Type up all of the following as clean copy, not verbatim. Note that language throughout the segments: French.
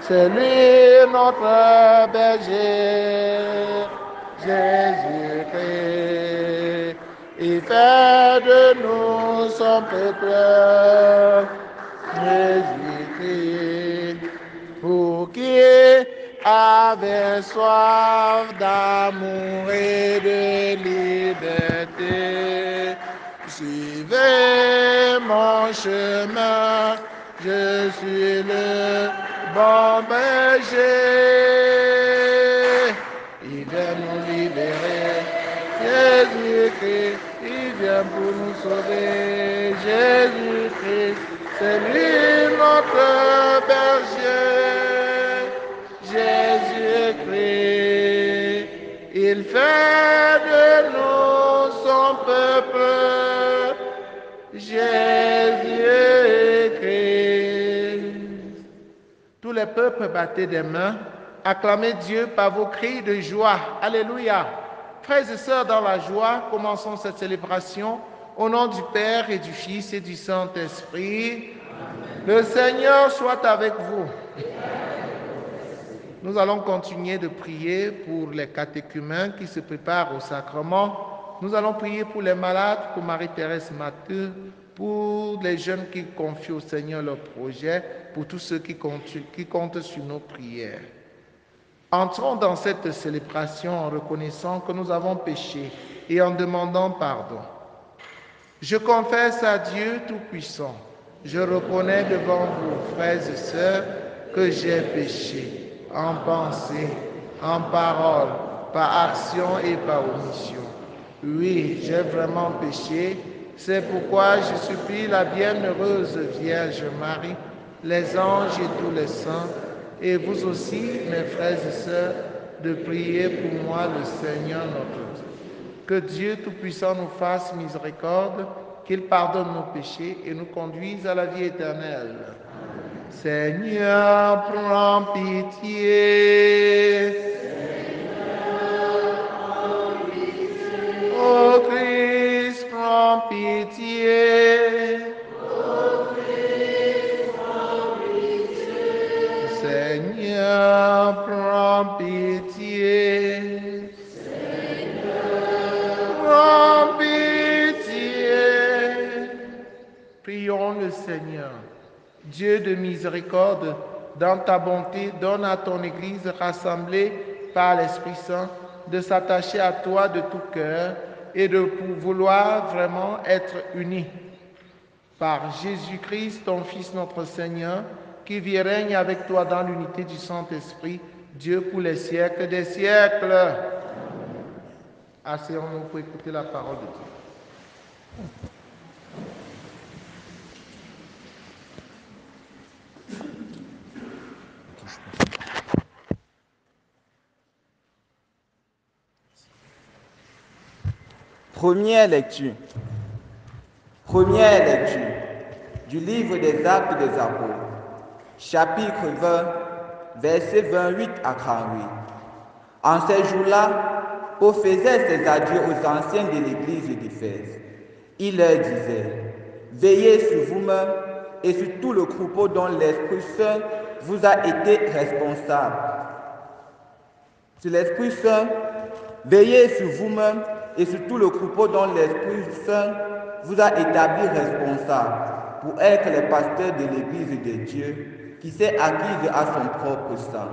C'est lui notre berger, Jésus-Christ. Il fait de nous son peuple, Jésus-Christ. Pour qui avait soif d'amour et de liberté, suivez mon chemin, je suis le bon berger. Il vient nous libérer, Jésus-Christ, il vient pour nous sauver, Jésus-Christ, c'est lui notre berger, Jésus-Christ, il fait de nous son peuple, Jésus-Christ. Tous les peuples battez des mains, acclamez Dieu par vos cris de joie. Alléluia. Frères et sœurs, dans la joie, commençons cette célébration au nom du Père et du Fils et du Saint-Esprit. Le Seigneur soit avec vous. Nous allons continuer de prier pour les catéchumènes qui se préparent au sacrement. Nous allons prier pour les malades, pour Marie-Thérèse Matteux, pour les jeunes qui confient au Seigneur leurs projets, pour tous ceux qui comptent sur nos prières. Entrons dans cette célébration en reconnaissant que nous avons péché et en demandant pardon. Je confesse à Dieu Tout-Puissant, je reconnais devant vous, frères et sœurs, que j'ai péché en pensée, en parole, par action et par omission. Oui, j'ai vraiment péché. C'est pourquoi je supplie la bienheureuse Vierge Marie, les anges et tous les saints, et vous aussi, mes frères et sœurs, de prier pour moi le Seigneur notre Dieu. Que Dieu Tout-Puissant nous fasse miséricorde, qu'il pardonne nos péchés et nous conduise à la vie éternelle. Seigneur, prends pitié. Ô Christ, prends pitié. Seigneur, prends pitié. Prends pitié. Prions le Seigneur. Dieu de miséricorde, dans ta bonté, donne à ton Église rassemblée par l'Esprit Saint de s'attacher à toi de tout cœur et de vouloir vraiment être unis. Par Jésus-Christ, ton Fils notre Seigneur, qui vit et règne avec toi dans l'unité du Saint-Esprit, Dieu pour les siècles des siècles. Asseyons-nous pour écouter la parole de Dieu. Première lecture. Première lecture du livre des Actes des Apôtres, chapitre 20, versets 28 à 38. En ces jours-là, Paul faisait ses adieux aux anciens de l'église d'Éphèse. Il leur disait: veillez sur vous-même et sur tout le troupeau dont l'Esprit Saint vous a été responsable. Sur l'Esprit Saint, veillez sur vous-même et sur tout le troupeau dont l'Esprit Saint vous a établi responsable pour être les pasteurs de l'Église de Dieu qui s'est acquise à son propre sang.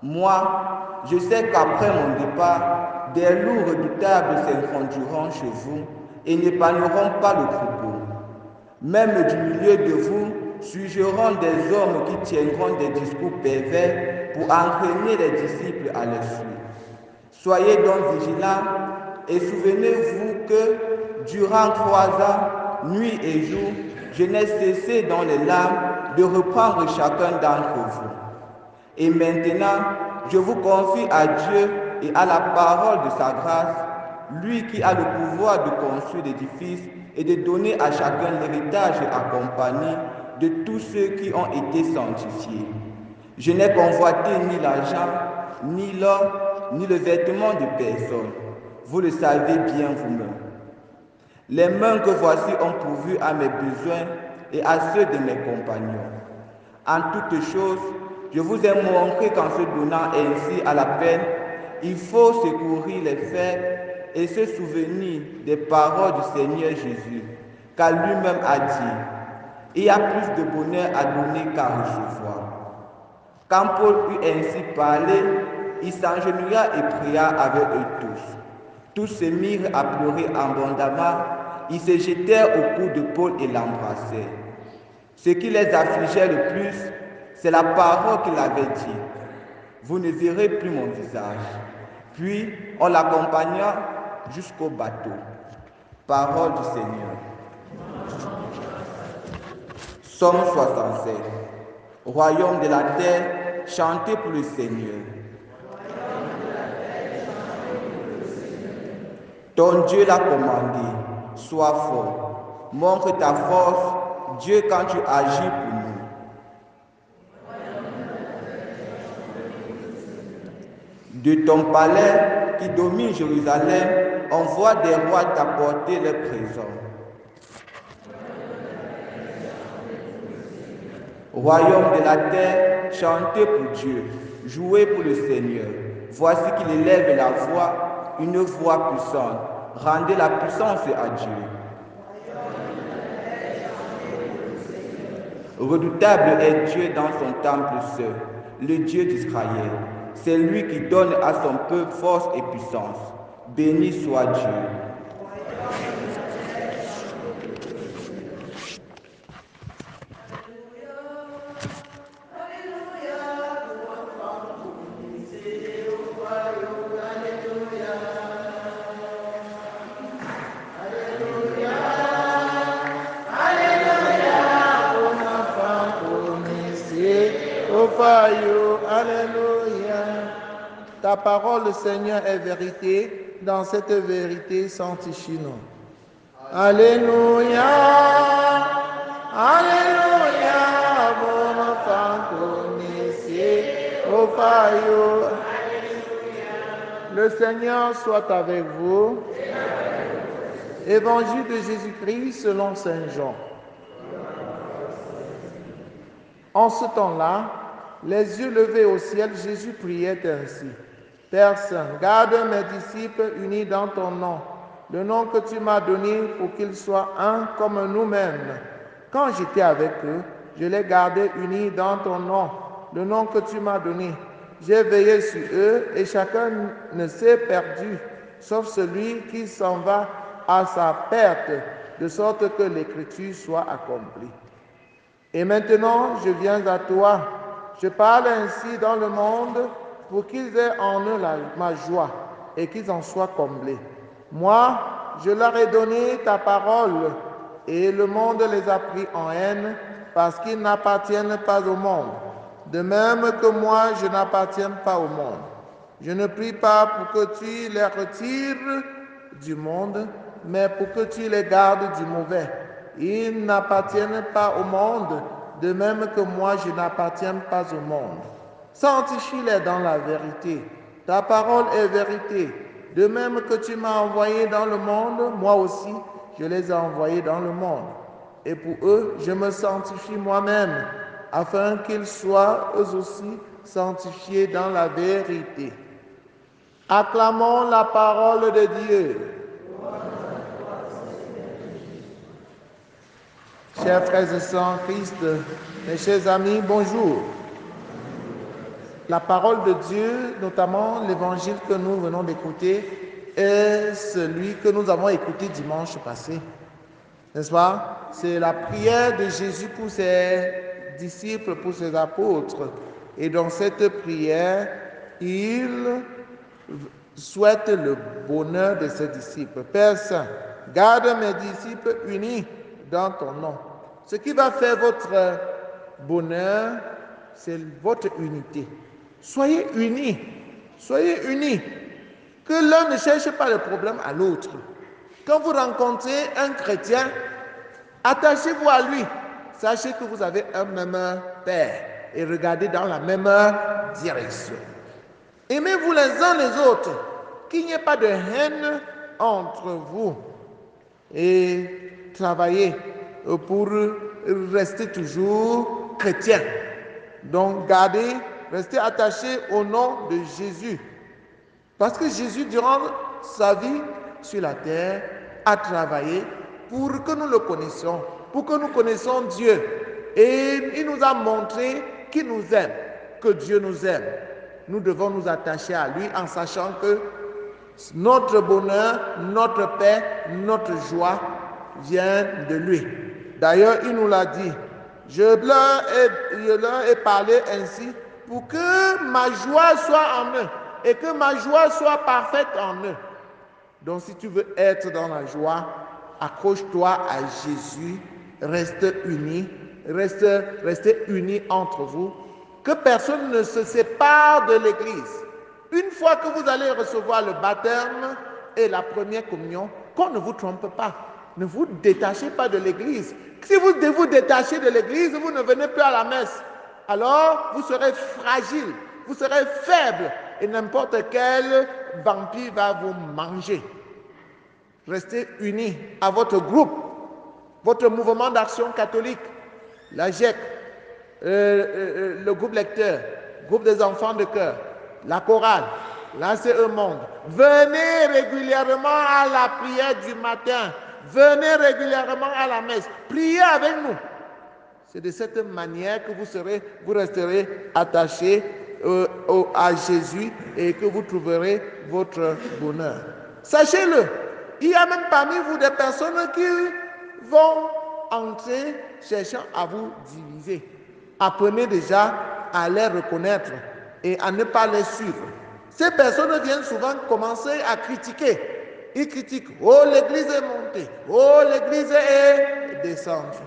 Moi, je sais qu'après mon départ, des loups redoutables s'introduiront chez vous et n'épargneront pas le troupeau. Même du milieu de vous surgiront des hommes qui tiendront des discours pervers pour entraîner les disciples à les suivre. Soyez donc vigilants et souvenez-vous que durant 3 ans, nuit et jour, je n'ai cessé dans les larmes de reprendre chacun d'entre vous. Et maintenant, je vous confie à Dieu et à la parole de sa grâce, lui qui a le pouvoir de construire l'édifice et de donner à chacun l'héritage accompagné de tous ceux qui ont été sanctifiés. Je n'ai convoité ni l'argent, ni l'or, ni le vêtement de personne. Vous le savez bien vous-même. Les mains que voici ont pourvu à mes besoins et à ceux de mes compagnons. En toutes choses, je vous ai montré qu'en se donnant ainsi à la peine, il faut secourir les faibles et se souvenir des paroles du Seigneur Jésus, car lui-même a dit, il y a plus de bonheur à donner qu'à recevoir. Quand Paul eut ainsi parlé, il s'agenouilla et pria avec eux tous. Tous se mirent à pleurer abondamment. Ils se jetèrent au cou de Paul et l'embrassèrent. Ce qui les affligeait le plus, c'est la parole qu'il avait dite. Vous ne verrez plus mon visage. Puis on l'accompagna jusqu'au bateau. Parole du Seigneur. Psaume 67. Royaume de la terre, chantez pour le Seigneur. Ton Dieu l'a commandé, sois fort. Montre ta force, Dieu, quand tu agis pour nous. De ton palais qui domine Jérusalem, on voit des rois t'apporter leurs présents. Royaume de la terre, chantez pour Dieu, jouez pour le Seigneur. Voici qu'il élève la voix, une voix puissante. Rendez la puissance à Dieu. Redoutable est Dieu dans son temple seul, le Dieu d'Israël. C'est lui qui donne à son peuple force et puissance. Béni soit Dieu. Alléluia. Ta parole, Seigneur, est vérité. Dans cette vérité, sanctifie-nous. Alléluia. Alléluia. Bon enfant, au faillot. Le Seigneur soit avec vous. Évangile de Jésus-Christ selon Saint Jean. En ce temps-là, les yeux levés au ciel, Jésus priait ainsi. Père Saint, garde mes disciples unis dans ton nom, le nom que tu m'as donné pour qu'ils soient un comme nous-mêmes. Quand j'étais avec eux, je les gardais unis dans ton nom, le nom que tu m'as donné. J'ai veillé sur eux et chacun ne s'est perdu, sauf celui qui s'en va à sa perte, de sorte que l'écriture soit accomplie. Et maintenant, je viens à toi. Je parle ainsi dans le monde pour qu'ils aient en eux ma joie et qu'ils en soient comblés. Moi, je leur ai donné ta parole et le monde les a pris en haine parce qu'ils n'appartiennent pas au monde. De même que moi, je n'appartiens pas au monde. Je ne prie pas pour que tu les retires du monde, mais pour que tu les gardes du mauvais. Ils n'appartiennent pas au monde, de même que moi je n'appartiens pas au monde. Sanctifie-les dans la vérité. Ta parole est vérité. De même que tu m'as envoyé dans le monde, moi aussi je les ai envoyés dans le monde. Et pour eux, je me sanctifie moi-même, afin qu'ils soient eux aussi sanctifiés dans la vérité. Acclamons la parole de Dieu. Chers frères et sœurs en Christ, mes chers amis, bonjour. La parole de Dieu, notamment l'évangile que nous venons d'écouter, est celui que nous avons écouté dimanche passé. N'est-ce pas? C'est la prière de Jésus pour ses disciples, pour ses apôtres. Et dans cette prière, il souhaite le bonheur de ses disciples. Père Saint, garde mes disciples unis dans ton nom. Ce qui va faire votre bonheur, c'est votre unité. Soyez unis. Soyez unis. Que l'un ne cherche pas le problème à l'autre. Quand vous rencontrez un chrétien, attachez-vous à lui. Sachez que vous avez un même Père et regardez dans la même direction. Aimez-vous les uns les autres, qu'il n'y ait pas de haine entre vous. Et travaillez pour rester toujours chrétien. Donc, restez attachés au nom de Jésus. Parce que Jésus, durant sa vie sur la terre, a travaillé pour que nous le connaissions, pour que nous connaissions Dieu. Et il nous a montré qu'il nous aime, que Dieu nous aime. Nous devons nous attacher à lui en sachant que notre bonheur, notre paix, notre joie vient de lui. D'ailleurs, il nous l'a dit. Je leur ai parlé ainsi pour que ma joie soit en eux et que ma joie soit parfaite en eux. Donc, si tu veux être dans la joie, accroche-toi à Jésus, restez unis entre vous, que personne ne se sépare de l'Église. Une fois que vous allez recevoir le baptême et la première communion, qu'on ne vous trompe pas. Ne vous détachez pas de l'Église. Si vous vous détachez de l'Église, vous ne venez plus à la messe. Alors, vous serez fragile, vous serez faible et n'importe quel vampire va vous manger. Restez unis à votre groupe, votre mouvement d'action catholique, la GEC, le groupe lecteur, groupe des enfants de cœur, la chorale, l'ACE Monde. Venez régulièrement à la prière du matin. Venez régulièrement à la messe. Priez avec nous. C'est de cette manière que vous resterez attachés à Jésus et que vous trouverez votre bonheur. Sachez-le, il y a même parmi vous des personnes qui vont entrer cherchant à vous diviser. Apprenez déjà à les reconnaître et à ne pas les suivre. Ces personnes viennent souvent commencer à critiquer. Ils critiquent, oh l'église est montée, oh l'église est descendue.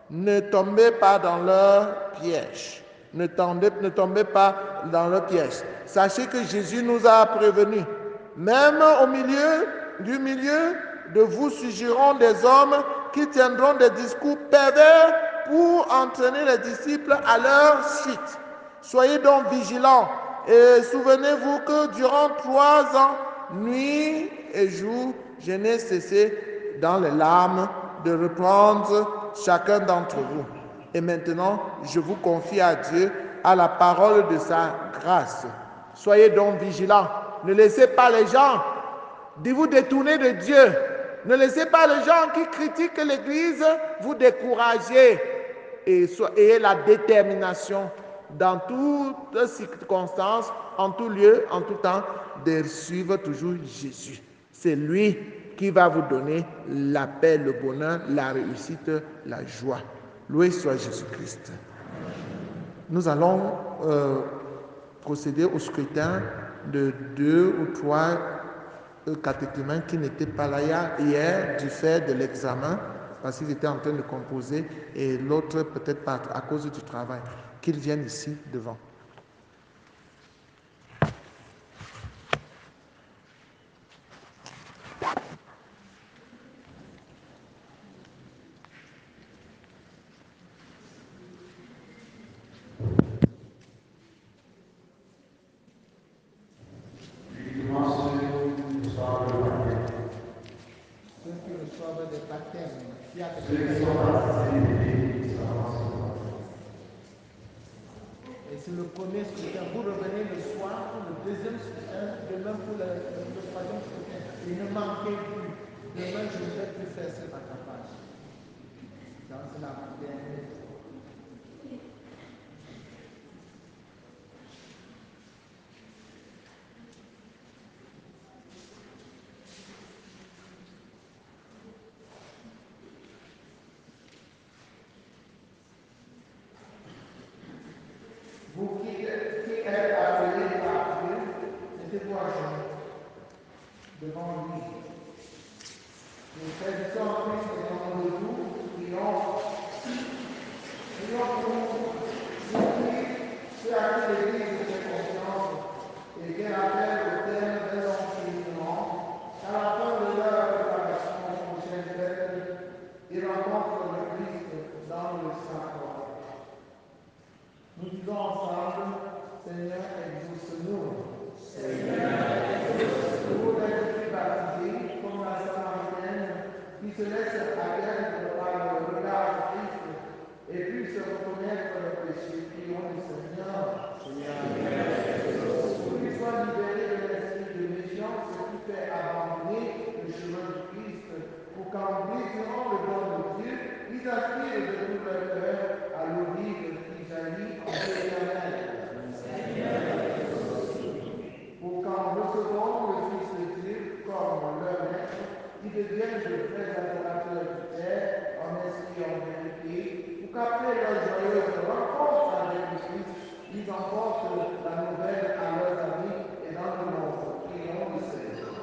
Ne tombez pas dans leur piège. Ne tombez pas dans leur piège. Sachez que Jésus nous a prévenus. Même au milieu de vous surgiront des hommes qui tiendront des discours pervers pour entraîner les disciples à leur suite. Soyez donc vigilants et souvenez-vous que durant 3 ans, nuit et jour, je n'ai cessé dans les larmes de reprendre chacun d'entre vous. Et maintenant, je vous confie à Dieu, à la parole de sa grâce. Soyez donc vigilants. Ne laissez pas les gens vous détourner de Dieu. Ne laissez pas les gens qui critiquent l'Église vous décourager. Et ayez la détermination dans toutes circonstances, en tout lieu, en tout temps, de suivre toujours Jésus. C'est lui qui va vous donner la paix, le bonheur, la réussite, la joie. Loué soit Jésus-Christ. Nous allons procéder au scrutin de 2 ou 3 catéchumènes qui n'étaient pas là hier du fait de l'examen, parce qu'ils étaient en train de composer, et l'autre peut-être pas à cause du travail. Qu'ils viennent ici devant. Et c'est le premier scrutin. Vous revenez le soir pour le deuxième scrutin, de même pour le troisième scrutin. Et ne manquez plus. Demain, je ne vais plus faire ce rattrapage. Donc, c'est la dernière. Vous qui êtes appelés par Dieu, mettez-vous à genoux devant lui. Nous saisissons en Christ devant nous, prions pour nous qui à qui l'Église fait confiance et qui appelle au terme de l'enseignement, à la fin de leur préparation au prochain fête, ils rencontrent le Christ dans le sacrement. Nous disons ensemble, Seigneur, exauce-nous. Seigneur, exauce-nous. Vous êtes baptisés comme la Samaritaine qui se laisse atteindre par le regard de Christ et puisse reconnaître le péché. Prions le Seigneur. Pour qu'il soit libéré de l'esprit de méfiance qui fait abandonner le chemin du Christ, pour qu'en désirant le don de Dieu, ils aspirent de tout leur cœur à l'eau vive qui jaillit en éternel. Pour qu'en recevant le Fils de Dieu comme leur maître, ils deviennent de vrais adorateurs du Père en esprit et en vérité, pour qu'après leur joyeuse rencontre avec le Christ, ils emportent la nouvelle à leurs amis et dans le monde. Prions le Seigneur.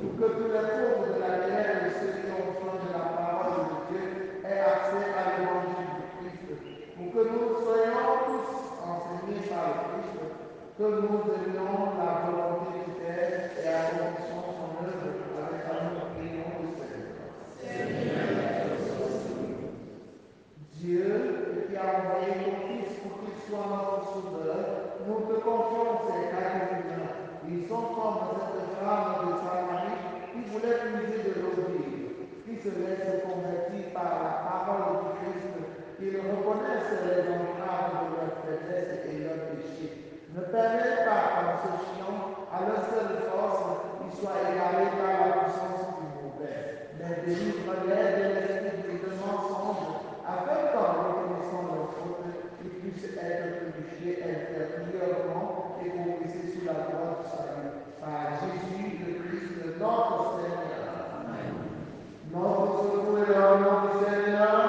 Pour que tous les pauvres de la terre et ceux qui ont soin de la parole de Dieu aient accès à l'évangile du Christ. Pour que nous soyons tous enseignés par le Christ, que nous aimions la volonté du Père et accomplissons son œuvre avec amour. Prions le Seigneur. Dieu qui a envoyé ton Fils pour qu'il soit notre sauveur, nous te confions ces catéchumènes. Ils sont comme cette femme de Samarie qui voulait puiser de l'eau vive, qui se laisse convertir par la parole du Christ, qu'ils reconnaissent les entraves de leur faiblesse et leurs péchés. Ne permets pas qu'en se fiant à leur seule force, ils soient égarés par la puissance du mauvais, mais délivre-les de l'esprit de mensonge, afin qu'en reconnaissant leurs fautes, ils puissent être purifiés intérieurement et progresser sous la voie du salut. Par Jésus le Christ, notre Seigneur. Amen. Notre secours est dans le nom du Seigneur.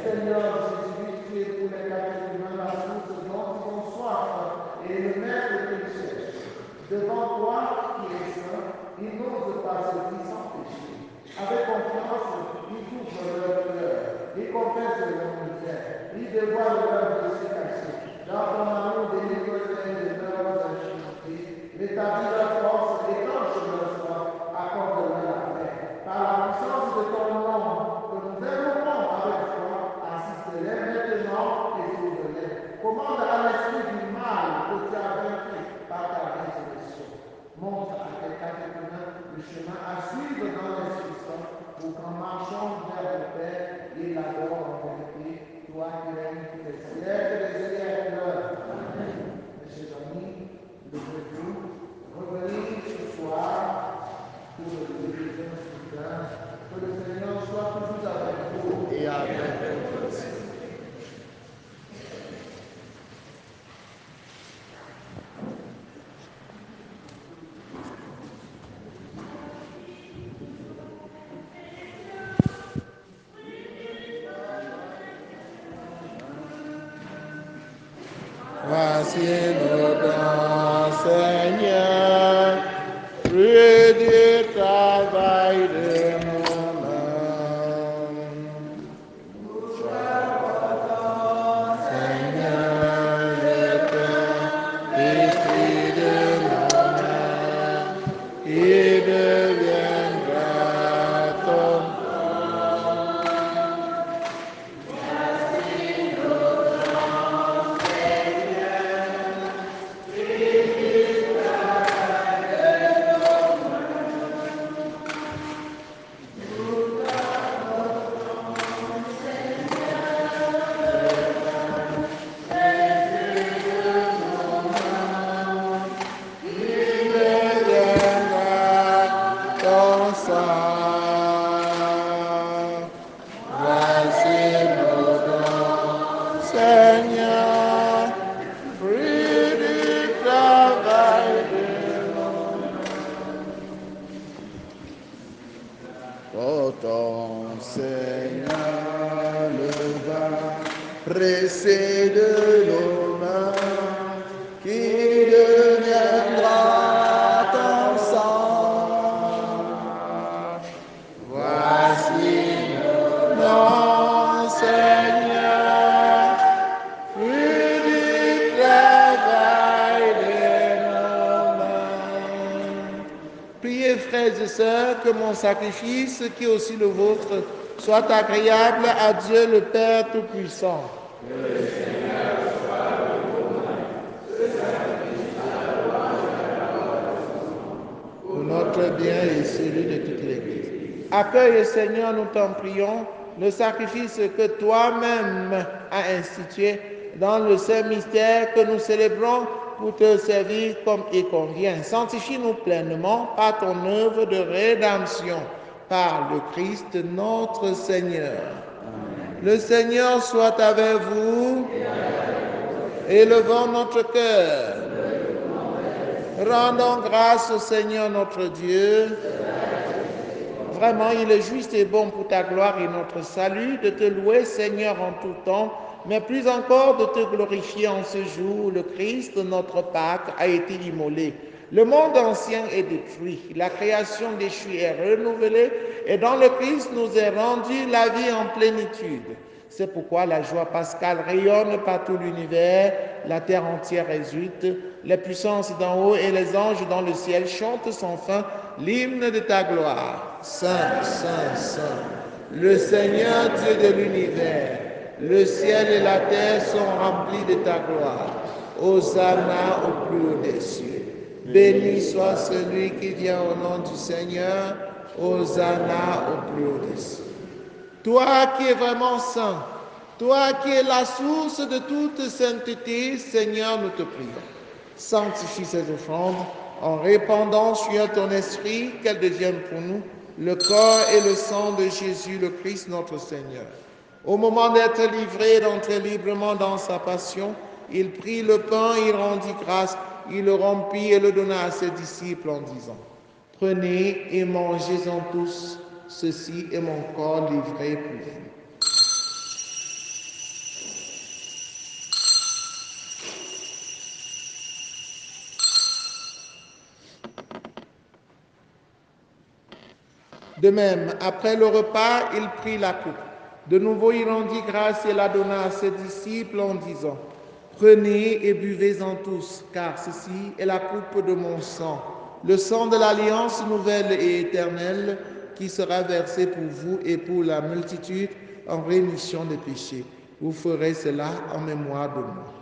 Seigneur Jésus, tu es pour les catéchumènes la source dont ils ont soif et le maître qu'ils cherchent. Devant toi, qui es saint, ils n'osent pas se dire sans péché. Avec confiance, ils ouvrent leur cœur, ils confessent leur misère, ils dévoilent leurs péchés cachés. Dans ton amour, délivre-les de leurs infirmités, rétablis leur force, étanche leur foi, accorde-leur la paix. Par la puissance de ton nom, que nous invoquons avec foi, assiste-les maintenant et sauve-les. Commande à l'esprit du mal que tu as vaincu par ta résurrection. Montre à tes catéchumènes le chemin à suivre dans l'Esprit Saint pour qu'en marchant vers le Père, ils l'adorent en vérité, toi qui règnes tous les siècles des siècles. Amen. Mes chers amis, levez-vous, revenez ce soir pour le deuxième scrutin. Que le Seigneur soit toujours avec vous et avec vous aussi. Voici nos dons, Seigneur, fruit du travail de nos mains. Seigneur, le cœur esprit de nos mains, il deviendra ton pressé de nos mains, qui deviendra ton sang. Voici nos dons, Seigneur, fruit du travail de nos mains. Priez, frères et sœurs, que mon sacrifice, qui est aussi le vôtre, soit agréable à Dieu le Père Tout-Puissant. Que le Seigneur soit de vos mains, ce sacrifice à la gloire et à la gloire de son nom, pour notre bien et celui de toute l'Église. Accueille, Seigneur, nous t'en prions, le sacrifice que toi-même as institué dans le saint mystère que nous célébrons pour te servir comme il convient. Sanctifie-nous pleinement par ton œuvre de rédemption, par le Christ notre Seigneur. Amen. Le Seigneur soit avec vous. Élevons notre cœur. Rendons grâce au Seigneur notre Dieu. Vraiment, il est juste et bon pour ta gloire et notre salut de te louer, Seigneur, en tout temps, mais plus encore de te glorifier en ce jour où le Christ, notre Pâque, a été immolé. Le monde ancien est détruit, la création déchue est renouvelée, et dans le Christ nous est rendue la vie en plénitude. C'est pourquoi la joie pascale rayonne par tout l'univers, la terre entière exulte, les puissances d'en haut et les anges dans le ciel chantent sans fin l'hymne de ta gloire. Saint, Saint, Saint, le Seigneur Dieu de l'univers, le ciel et la terre sont remplis de ta gloire. Hosanna au plus haut des cieux. Béni soit celui qui vient au nom du Seigneur. Hosanna au plus haut des cieux. Toi qui es vraiment saint, toi qui es la source de toute sainteté, Seigneur, nous te prions. Sanctifie ces offrandes en répandant sur ton esprit qu'elles deviennent pour nous le corps et le sang de Jésus, le Christ notre Seigneur. Au moment d'être livré et d'entrer librement dans sa passion, il prit le pain, il rendit grâce, il le rompit et le donna à ses disciples en disant: Prenez et mangez-en tous, ceci est mon corps livré pour vous. De même, après le repas, il prit la coupe. De nouveau, il rendit grâce et la donna à ses disciples en disant: Prenez et buvez-en tous, car ceci est la coupe de mon sang, le sang de l'alliance nouvelle et éternelle, qui sera versé pour vous et pour la multitude en rémission des péchés. Vous ferez cela en mémoire de moi.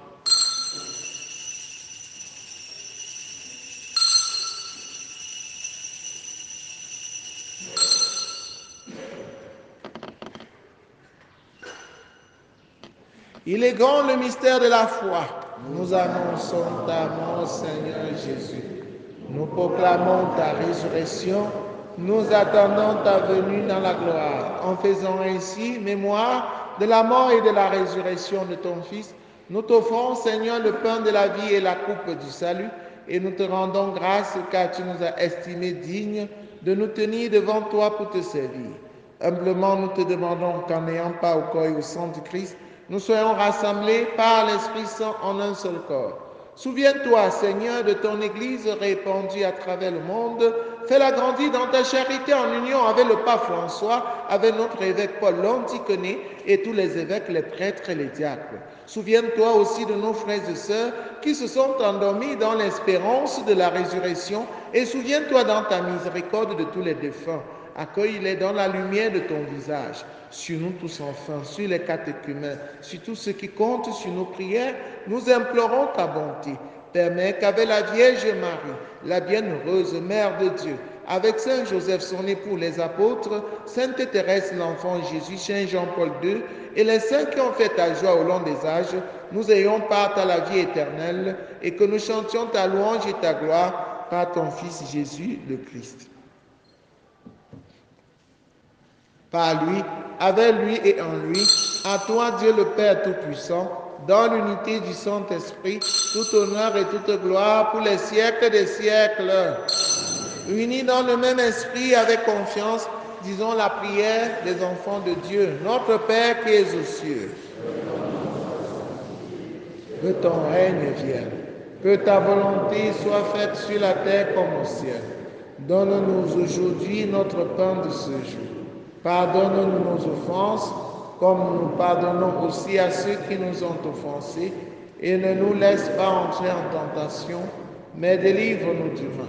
Il est grand le mystère de la foi. Nous annonçons ta mort, Seigneur Jésus. Nous proclamons ta résurrection. Nous attendons ta venue dans la gloire. En faisant ainsi mémoire de la mort et de la résurrection de ton Fils, nous t'offrons, Seigneur, le pain de la vie et la coupe du salut, et nous te rendons grâce car tu nous as estimés dignes de nous tenir devant toi pour te servir. Humblement, nous te demandons qu'en n'ayant pas au corps et au sang du Christ, nous soyons rassemblés par l'Esprit Saint en un seul corps. Souviens-toi, Seigneur, de ton Église répandue à travers le monde. Fais-la grandir dans ta charité en union avec le pape François, avec notre évêque Paul l'Anticoné et tous les évêques, les prêtres et les diacres. Souviens-toi aussi de nos frères et sœurs qui se sont endormis dans l'espérance de la résurrection, et souviens-toi dans ta miséricorde de tous les défunts. Accueille-les dans la lumière de ton visage. Sur nous tous enfin, sur les catéchumènes, sur tous ceux qui comptent sur nos prières, nous implorons ta bonté. Permets qu'avec la Vierge Marie, la bienheureuse Mère de Dieu, avec Saint Joseph, son époux, les apôtres, Sainte Thérèse, l'enfant Jésus, Saint Jean-Paul II, et les saints qui ont fait ta joie au long des âges, nous ayons part à la vie éternelle et que nous chantions ta louange et ta gloire par ton Fils Jésus le Christ. Par lui, avec lui et en lui, à toi Dieu le Père Tout-Puissant, dans l'unité du Saint-Esprit, tout honneur et toute gloire pour les siècles des siècles. Unis dans le même esprit avec confiance, disons la prière des enfants de Dieu. Notre Père qui es aux cieux, que ton règne vienne, que ta volonté soit faite sur la terre comme au ciel. Donne-nous aujourd'hui notre pain de ce jour. Pardonne-nous nos offenses, comme nous pardonnons aussi à ceux qui nous ont offensés, et ne nous laisse pas entrer en tentation, mais délivre-nous du mal.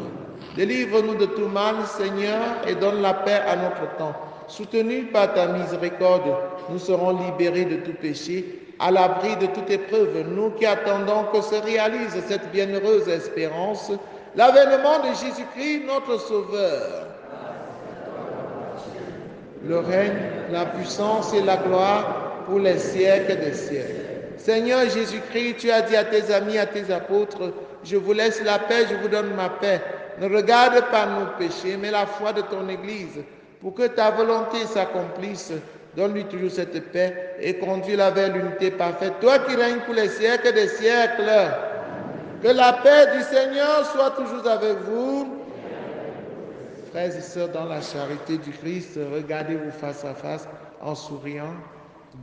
Délivre-nous de tout mal, Seigneur, et donne la paix à notre temps. Soutenus par ta miséricorde, nous serons libérés de tout péché, à l'abri de toute épreuve, nous qui attendons que se réalise cette bienheureuse espérance, l'avènement de Jésus-Christ, notre Sauveur. le règne, la puissance et la gloire pour les siècles des siècles. Seigneur Jésus-Christ, tu as dit à tes amis, à tes apôtres, je vous laisse la paix, je vous donne ma paix. Ne regarde pas nos péchés, mais la foi de ton Église, pour que ta volonté s'accomplisse. Donne-lui toujours cette paix et conduis-la vers l'unité parfaite. Toi qui règnes pour les siècles des siècles, que la paix du Seigneur soit toujours avec vous. Frères et sœurs, dans la charité du Christ, regardez-vous face à face en souriant.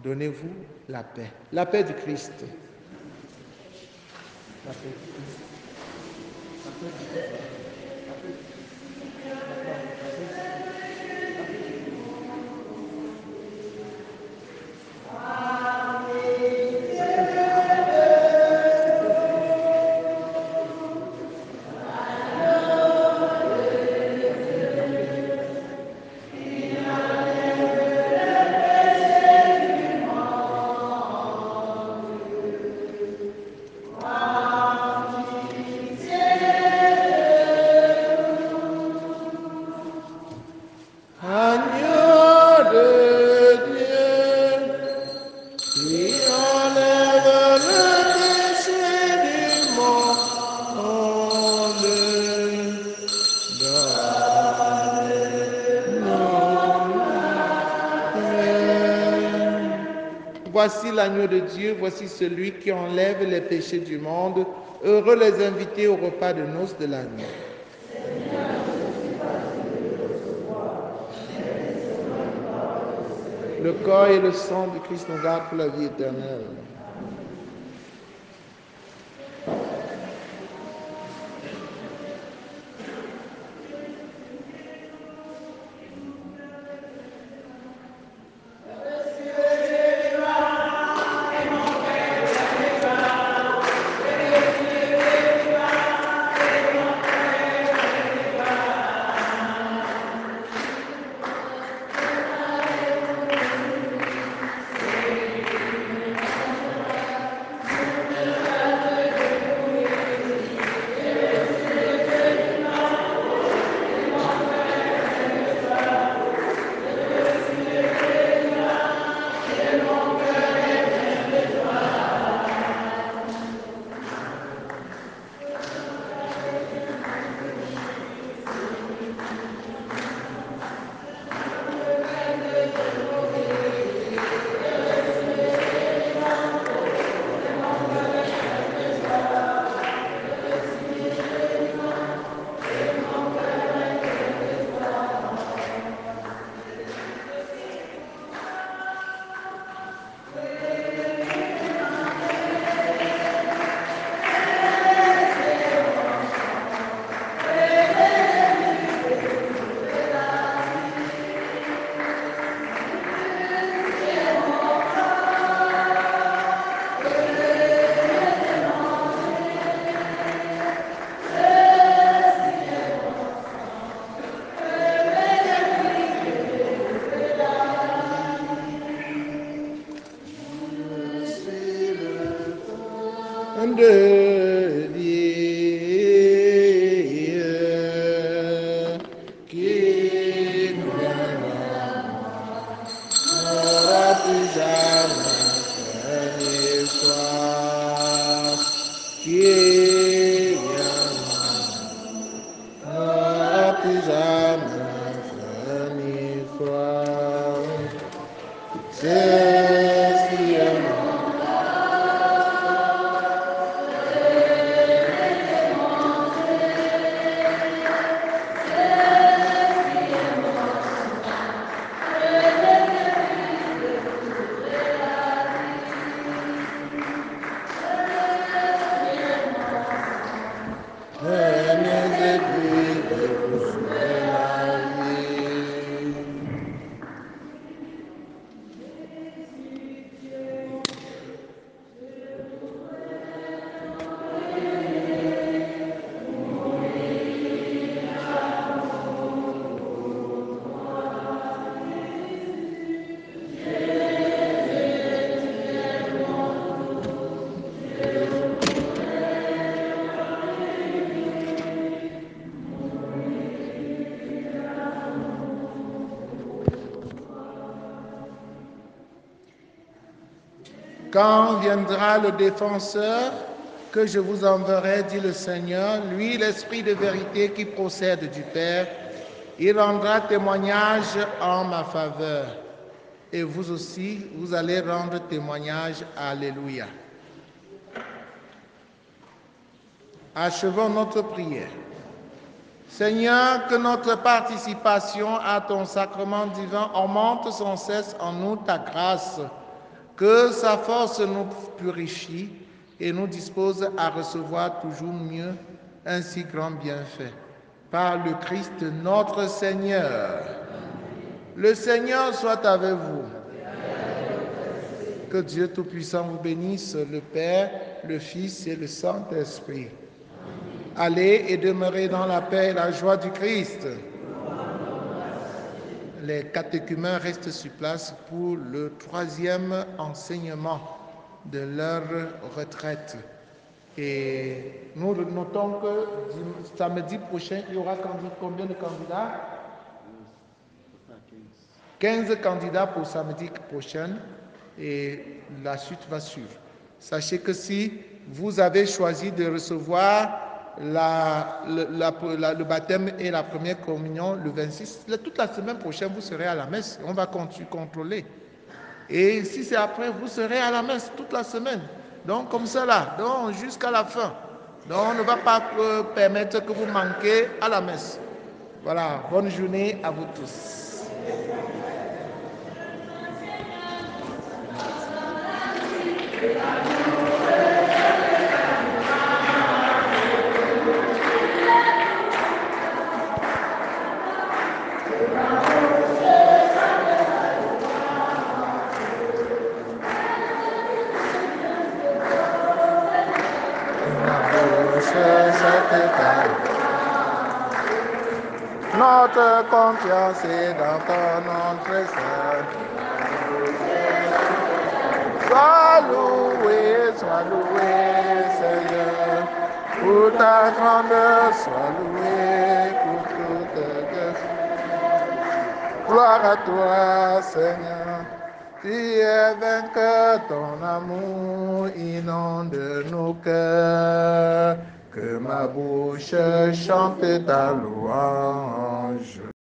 Donnez-vous la paix. La paix du Christ. La paix du Christ. La paix du Christ. Voici l'agneau de Dieu, voici celui qui enlève les péchés du monde. Heureux les invités au repas de noces de l'agneau. Le corps et le sang du Christ nous gardent pour la vie éternelle. De Dieu qui nous n'aura plus jamais une histoire qui n'aura plus jamais une histoire. C'est si Quand viendra le défenseur que je vous enverrai, dit le Seigneur, lui, l'Esprit de vérité qui procède du Père, il rendra témoignage en ma faveur. Et vous aussi, vous allez rendre témoignage. Alléluia. Achevons notre prière. Seigneur, que notre participation à ton sacrement divin augmente sans cesse en nous ta grâce, que sa force nous purifie et nous dispose à recevoir toujours mieux un si grand bienfait. Par le Christ notre Seigneur. Le Seigneur soit avec vous. Que Dieu Tout-Puissant vous bénisse, le Père, le Fils et le Saint-Esprit. Allez et demeurez dans la paix et la joie du Christ. Les catéchumènes restent sur place pour le 3e enseignement de leur retraite. Et nous notons que samedi prochain, il y aura combien de candidats? 15 candidats pour samedi prochain et la suite va suivre. Sachez que si vous avez choisi de recevoir le baptême et la première communion le 26, toute la semaine prochaine, vous serez à la messe. On va contrôler. Et si c'est après, vous serez à la messe toute la semaine. Donc, comme ça là, donc jusqu'à la fin. Donc, on ne va pas permettre que vous manquiez à la messe. Voilà, bonne journée à vous tous. Notre confiance est dans ton nom très saint. Sois loué, Seigneur, pour ta grandeur, sois loué pour toute grâce. Gloire à toi, Seigneur, tu es vainqueur, ton amour inonde nos cœurs. Que ma bouche chante ta louange.